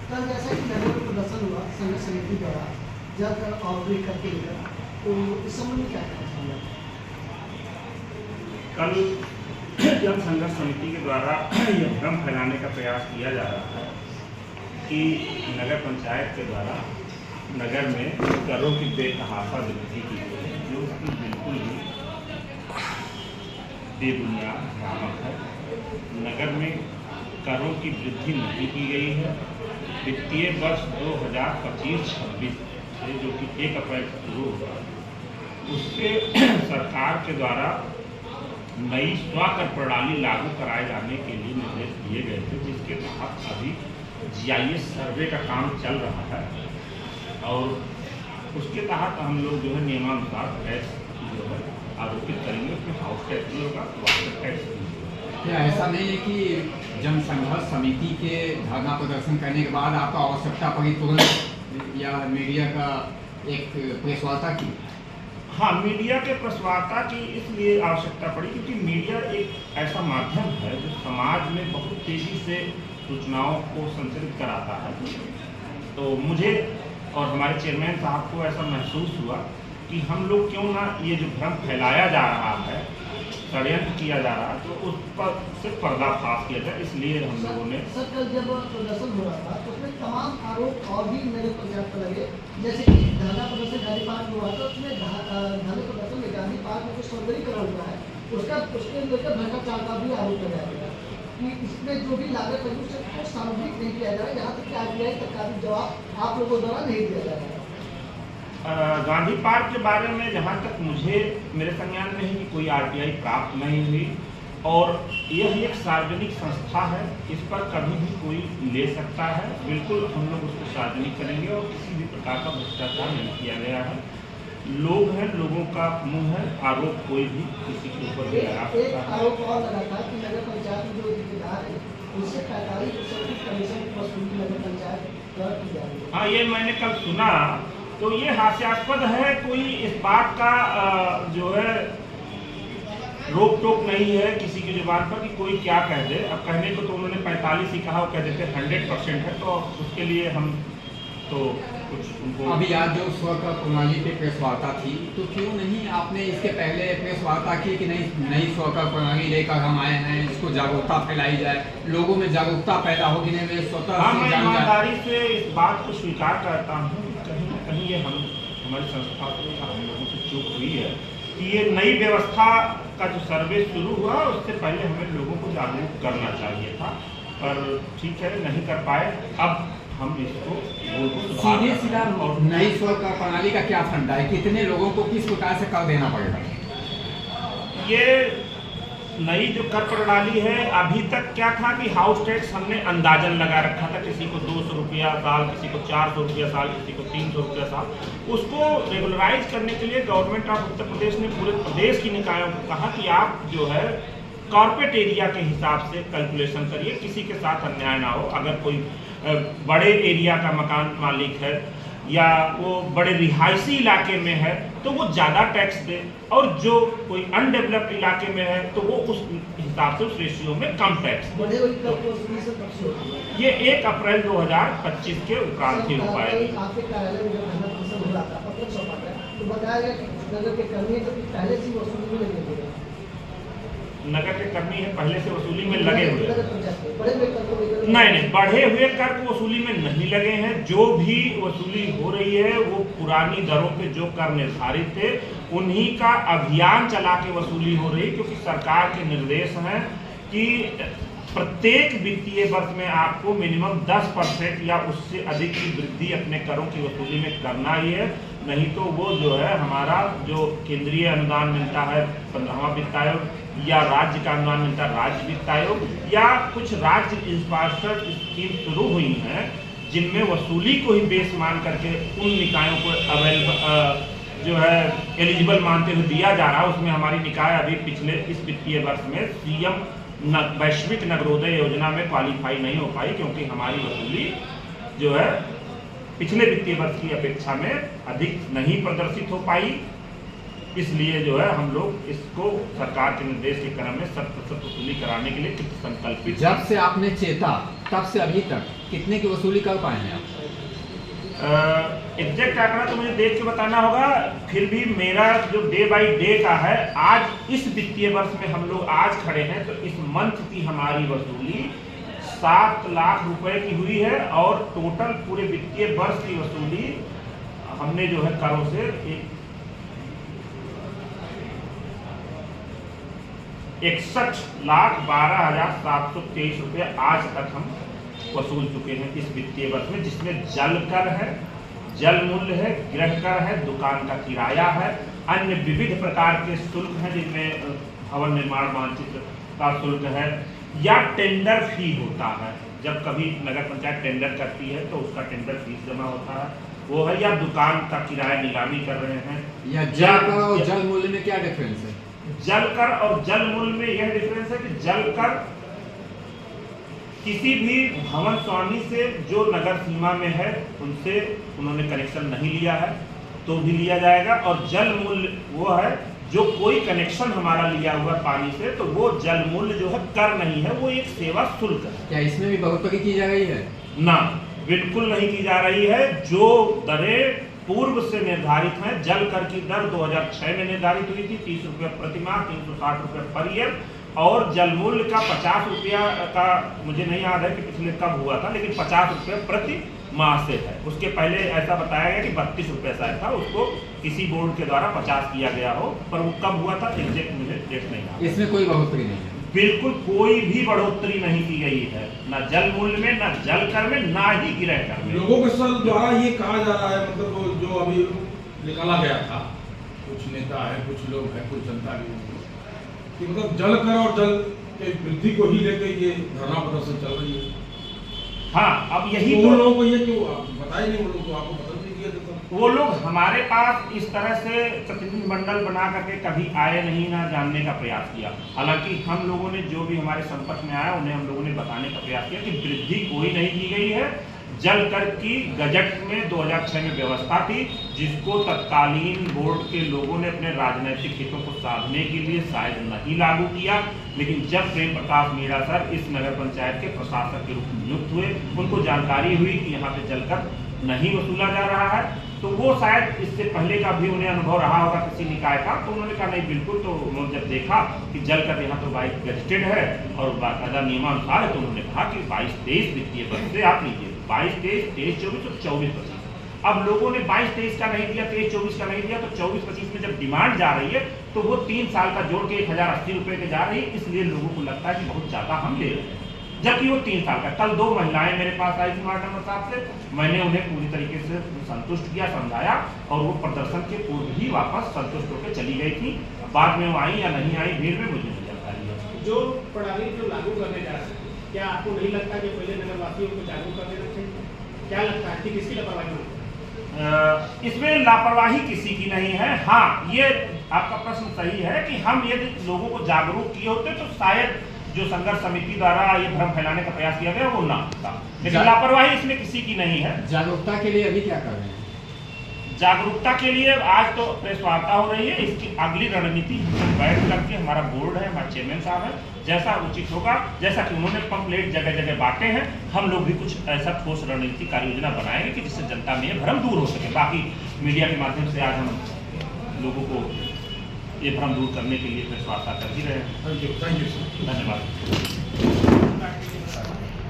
कल जैसा कि नगर में प्रदर्शन हुआ संघर्ष समिति द्वारा जब आउटब्रेक करके लेकर, तो इस संबंध में क्या कहना चाहिए? कल जन संघर्ष समिति के द्वारा यह भ्रम फैलाने का प्रयास किया जा रहा है कि नगर पंचायत के द्वारा नगर में करों की बेतहाशा वृद्धि की गई है, जो कि बिल्कुल ही बेबुनियाद भ्रामक है। नगर में करों की वृद्धि नहीं की गई है। वित्तीय वर्ष 2025-26 से, जो कि 1 अप्रैल से शुरू होगा, उससे सरकार के द्वारा नई स्वकर प्रणाली लागू कराए जाने के लिए निर्देश दिए गए थे, जिसके तहत अभी GIS सर्वे का काम चल रहा है और उसके तहत हम लोग जो है नियमानुसार टैक्स जो है आरोपित करेंगे। उसमें हाउस टैक्स भी होगा, वाटर टैक्स भी होगा। क्या ऐसा नहीं है कि जन संघर्ष समिति के धरना प्रदर्शन करने के बाद आपको आवश्यकता पड़ी तुरंत या मीडिया का एक प्रेस वार्ता की? हाँ, मीडिया के प्रेस वार्ता की इसलिए आवश्यकता पड़ी क्योंकि मीडिया एक ऐसा माध्यम है जो समाज में बहुत तेज़ी से सूचनाओं को संचारित कराता है। तो मुझे और हमारे चेयरमैन साहब को ऐसा महसूस हुआ कि हम लोग क्यों ना ये जो भ्रम फैलाया जा रहा है, षड्यंत्र किया जा रहा है, तो उस पर से पर्दाफाश किया जाए। इसलिए हम लोगों ने सर कल जब प्रदर्शन हो रहा था तो उसमें तमाम आरोप और भी नगर पंचायत पर लगे, जैसे कि धरना प्रदर्शन गांधी पार्क में हुआ था, उसमें धरना प्रदर्शन में गांधी पार्क में जो सौंदर्यीकरण हुआ है उसके लेकर भ्रष्टाचार का भी आरोप लगाया गया कि इसमें जो भी लागत लगी उसको सामूहिक नहीं किया जा रहा है, यहाँ तक कि RTI तक का भी जवाब आप लोगों द्वारा नहीं दिया जा रहा है। गांधी पार्क के बारे में जहाँ तक मुझे मेरे संज्ञान में है कि कोई RTI प्राप्त नहीं हुई और यह एक सार्वजनिक संस्था है, इस पर कभी भी कोई ले सकता है। बिल्कुल हम लोग उसको सार्वजनिक करेंगे और किसी भी प्रकार का भ्रष्टाचार नहीं किया गया है। लोग हैं, लोगों का मुंह है, आरोप कोई भी किसी के ऊपर भी लगा सकता एक है। आरोप और लगा था कि नगर पंचायत में जो ठेकेदार है उनसे 45% की कमीशन की वसूली नगर पंचायत द्वारा की जा रही है। हाँ, ये मैंने कल सुना, तो ये हास्यास्पद है। कोई इस बात का जो है रोक टोक नहीं है किसी की जुबान पर कि कोई क्या कह दे। अब कहने को तो उन्होंने 45 ही कहा, वो कह देते 100% है, तो उसके लिए हम तो कुछ उनको अभी आज जो स्वकर प्रणाली पे प्रेस वार्ता थी, तो क्यों नहीं आपने इसके पहले प्रेस वार्ता की कि नहीं नई स्वकर प्रणाली लेकर हम आए हैं, इसको जागरूकता फैलाई जाए, लोगों में जागरूकता पैदा होगी? नहीं, मैं स्वतः हाँ, मैं ईमानदारी से इस बात को स्वीकार करता हूँ, कहीं ना कहीं ये हमारी संस्था से हम लोगों से चूक हुई है कि ये नई व्यवस्था का जो सर्वे शुरू हुआ उससे पहले हमें लोगों को जागरूक करना चाहिए था, पर ठीक है नहीं कर पाए। अब हम इसको सीधे सीधा नई स्वकर प्रणाली का क्या फंडा है? कितने लोगों को किस प्रकार से कर देना पड़ेगा? ये नई जो कर प्रणाली है, अभी तक क्या था कि हाउस टैक्स हमने अंदाजन लगा रखा था, किसी को 200 रुपया साल, किसी को 400 रुपया साल, किसी को 300 रुपया साल। उसको रेगुलराइज करने के लिए गवर्नमेंट ऑफ उत्तर प्रदेश ने पूरे प्रदेश की निकायों को कहा कि आप जो है कॉर्पोरेट एरिया के हिसाब से कैलकुलेशन करिए, किसी के साथ अन्याय ना हो। अगर कोई बड़े एरिया का मकान मालिक है या वो बड़े रिहायशी इलाके में है तो वो ज़्यादा टैक्स दे, और जो कोई अनडेवलप्ड इलाके में है तो वो उस हिसाब से उस रेशियो में कम टैक्स दे। ये 1 अप्रैल 2025 के उपरांत ही हो पाएगी। आपके कार्यालय में जब धरना प्रदर्शन हो रहा था, पत्र सौंपा था, तो बताया गया कि नगर के कर्मी तो पहले से वसूली में लगे हुए हैं। नगर के कर्मी है पहले से वसूली में लगे हुए हैं। नहीं, बढ़े हुए कर को वसूली में नहीं लगे हैं। जो भी वसूली हो रही है वो पुरानी दरों पे जो कर निर्धारित थे उन्हीं का अभियान चला के वसूली हो रही, क्योंकि सरकार के निर्देश हैं कि प्रत्येक वित्तीय वर्ष में आपको मिनिमम 10% या उससे अधिक की वृद्धि अपने करों की वसूली में करना ही है, नहीं तो वो जो है हमारा जो केंद्रीय अनुदान मिलता है 15वां वित्त आयोग या राज्य का अनुदान मिलता है राज्य वित्त आयोग, या कुछ राज्य इंफ्रास्ट्रक्चर स्कीम शुरू हुई हैं जिनमें वसूली को ही बेस मान करके उन निकायों को जो है एलिजिबल मानते हुए दिया जा रहा है। उसमें हमारी निकाय अभी पिछले इस वित्तीय वर्ष में CM वैश्विक नगरोदय योजना में क्वालिफाई नहीं हो पाई, क्योंकि हमारी वसूली जो है पिछले वित्तीय वर्ष की अपेक्षा में अधिक नहीं प्रदर्शित हो पाई। इसलिए जो है हम लोग इसको सरकार के निर्देश के क्रम में 100% वसूली कराने के लिए संकल्पित। जब से आपने चेता तब से अभी तक कितने की वसूली कर पाए हैं आप? एग्जैक्ट आंकड़ा तो मुझे देख के बताना होगा, फिर भी मेरा जो डे बाय डे का है, आज इस वित्तीय वर्ष में हम लोग आज खड़े हैं तो इस मंथ की हमारी वसूली 7 लाख रुपए की हुई है और टोटल पूरे वित्तीय वर्ष की वसूली हमने जो है करों से 61,12,723 रुपये आज तक हम वसूल चुके हैं इस वित्तीय वर्ष में, जिसमें जल कर है, जल मूल्य है, गृह कर है, दुकान का किराया है, अन्य विविध प्रकार के शुल्क हैं जिनमें भवन निर्माण मानचित्र का शुल्क है, या टेंडर फी होता है। जब कभी नगर पंचायत टेंडर करती है तो उसका टेंडर फीस जमा होता है, वो है, या दुकान का किराया नीलामी कर रहे हैं। या जल कर और जल मूल्य में क्या डिफरेंस है? जल कर और जल मूल्य में यह डिफरेंस है कि जल कर किसी भी भवन स्वामी से जो नगर सीमा में है उनसे उन्होंने कनेक्शन नहीं लिया है तो भी लिया जाएगा, और जल मूल्य वो है जो कोई कनेक्शन हमारा लिया हुआ है पानी से, तो वो जल मूल्य जो है कर नहीं है, वो एक सेवा शुल्क है। क्या इसमें भी बढ़ोतरी की जा रही है? ना, बिल्कुल नहीं की जा रही है। जो दरें पूर्व से निर्धारित हैं, जल कर की दर 2006 में निर्धारित हुई थी 30 रुपये प्रतिमाह, 360 रुपये पर ईयर, और जल मूल्य का 50 रुपया का मुझे नहीं याद है कि पिछले कब हुआ था, लेकिन 50 रुपये प्रति माह से है। उसके पहले ऐसा बताया गया कि 32 रुपये शायद था, उसको किसी बोर्ड के द्वारा 50 किया गया हो, पर वो कब हुआ था एग्जैक्ट मुझे डेट नहीं याद। इसमें कोई बढ़ोतरी नहीं है? बिल्कुल कोई भी बढ़ोतरी नहीं की गई है, ना जल मूल्य में, ना जल कर में, ना ही गृह कर में। लोगों के सर द्वारा ये कहा जा रहा है, मतलब जो अभी निकाला गया था, कुछ नेता है, कुछ लोग हैं, कुछ जनता भी, कि मतलब जल कर और जल के वृद्धि को ही लेकर ये धरना प्रदर्शन चल रही है। हाँ, अब यही तो उन लोगों को ये क्यों बताया नहीं, उन लोगों को आपको बदल नहीं दिया देता? वो लोग हमारे पास इस तरह से प्रतिनिधिमंडल बना करके कभी आए नहीं, ना जानने का प्रयास किया। हालांकि हम लोगों ने जो भी हमारे संपर्क में आया उन्हें हम लोगों ने बताने का प्रयास किया कि वृद्धि कोई नहीं की गई है। जल कर की गजट में 2006 में व्यवस्था थी, जिसको तत्कालीन बोर्ड के लोगों ने अपने राजनीतिक हितों को साधने के लिए शायद नहीं लागू किया, लेकिन जब प्रेम प्रकाश मीणा सर इस नगर पंचायत के प्रशासक के रूप में नियुक्त हुए, उनको जानकारी हुई कि यहाँ पे जलकर नहीं वसूला जा रहा है, तो वो शायद इससे पहले का भी उन्हें अनुभव रहा होगा किसी निकाय का, तो उन्होंने कहा नहीं बिल्कुल। तो उन्होंने जब देखा कि जलकर यहाँ तो 22 गजटेड है और बाकायदा नियमानुसार है, तो उन्होंने कहा कि 22-23 वित्तीय वर्ष से आप लीजिए, 22-23, 23-24 और 24-25। अब लोगों ने 22-23 का नहीं दिया, 23-24 का नहीं दिया, तो 24-25 में जब डिमांड जा रही है तो वो 3 साल का जोड़ के 1080 रुपये के जा रही है, इसलिए लोगों को लगता है कि बहुत ज़्यादा हम ले रहे हैं, जबकि वो 3 साल का। कल 2 महिलाएं मेरे पास आई थी वार्ड नंबर 7 से, मैंने उन्हें पूरी तरीके से संतुष्ट किया, समझाया, और वो प्रदर्शन के पूर्व ही वापस संतुष्ट होकर चली गई थी। बाद में वो आई या नहीं आई भीड़ में मुझे नहीं जानकारी है। जो प्रणाली जो लागू करने जा रहे हैं, क्या आपको नहीं लगता कि पहले नगरवासियों को जागरूक कर देना चाहिए? क्या लगता है कि किसकी लापरवाही होगी? इसमें लापरवाही किसी की नहीं है। हाँ, ये आपका प्रश्न सही है कि हम यदि लोगों को जागरूक किए होते तो शायद जो संघर्ष समिति द्वारा ये भ्रम फैलाने का प्रयास किया गया वो ना होता, लेकिन लापरवाही इसमें किसी की नहीं है। जागरूकता के लिए अभी क्या कर रहे हैं? जागरूकता के लिए आज तो प्रेस वार्ता हो रही है, इसकी अगली रणनीति बैठ करके हमारा बोर्ड है, हमारे चेयरमैन साहब है, जैसा उचित होगा, जैसा कि उन्होंने पंपलेट जगह जगह बांटे हैं, हम लोग भी कुछ ऐसा ठोस रणनीति कार्य योजना बनाएंगे कि जिससे जनता में ये भ्रम दूर हो सके। बाकी मीडिया के माध्यम से आज हम लोगों को ये भ्रम दूर करने के लिए प्रेस वार्ता कर ही रहे हैं। Thank you sir. धन्यवाद।